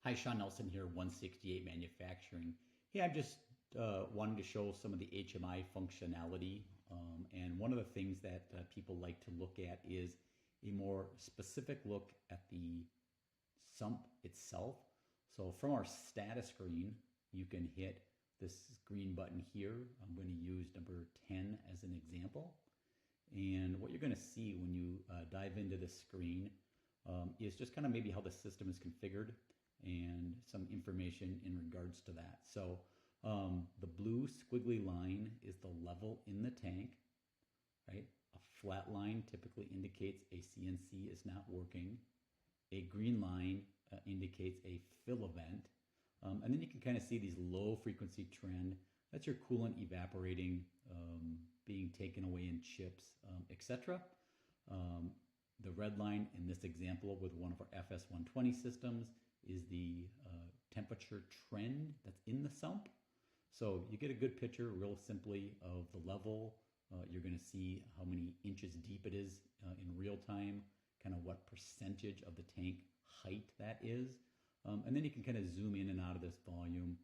Hi, Sean Nelson here, 168 Manufacturing. Hey, I just wanted to show some of the HMI functionality. And one of the things that people like to look at is a more specific look at the sump itself. So from our status screen, you can hit this green button here. I'm going to use number 10 as an example. And what you're going to see when you dive into the screen is just kind of maybe how the system is configured and some information in regards to that. So the blue squiggly line is the level in the tank, right? A flat line typically indicates a CNC is not working. A green line indicates a fill event. And then you can kind of see these low frequency trend. That's your coolant evaporating, being taken away in chips, etc. The red line in this example with one of our FS120 systems is the temperature trend that's in the sump. So you get a good picture real simply of the level. You're going to see how many inches deep it is in real time, kind of what percentage of the tank height that is. And then you can kind of zoom in and out of this volume,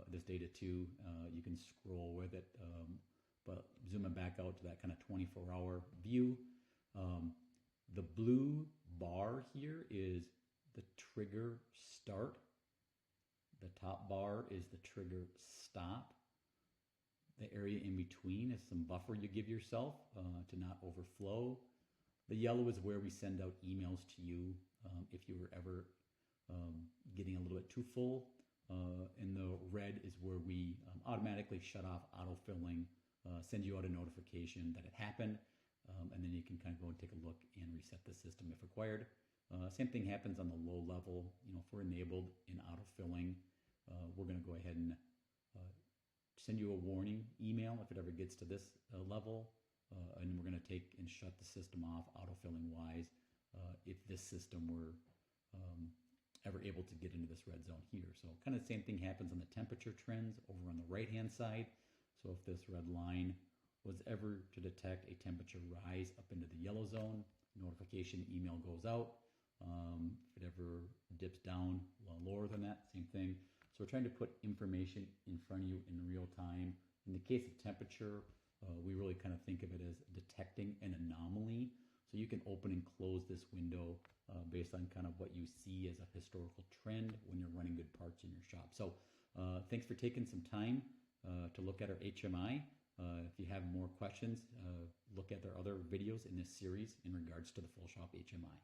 this data too. You can scroll with it, but zoom it back out to that kind of 24-hour view. The blue bar here is the trigger start. The top bar is the trigger stop. The area in between is some buffer you give yourself to not overflow. The yellow is where we send out emails to you if you were ever getting a little bit too full. And the red is where we automatically shut off autofilling, send you out a notification that it happened, and then you can kind of go and take a look and reset the system if required. Same thing happens on the low level. If we're enabled in autofilling, we're going to go ahead and send you a warning email if it ever gets to this level, and we're going to take and shut the system off autofilling wise if this system were ever able to get into this red zone here. So kind of the same thing happens on the temperature trends over on the right hand side. So if this red line was ever to detect a temperature rise up into the yellow zone, notification email goes out. If it ever dips down lower than that, same thing. So we're trying to put information in front of you in real time. In the case of temperature, we really kind of think of it as detecting an anomaly. So you can open and close this window based on kind of what you see as a historical trend when you're running good parts in your shop. So thanks for taking some time to look at our HMI. If you have more questions, look at their other videos in this series in regards to the FullShop HMI.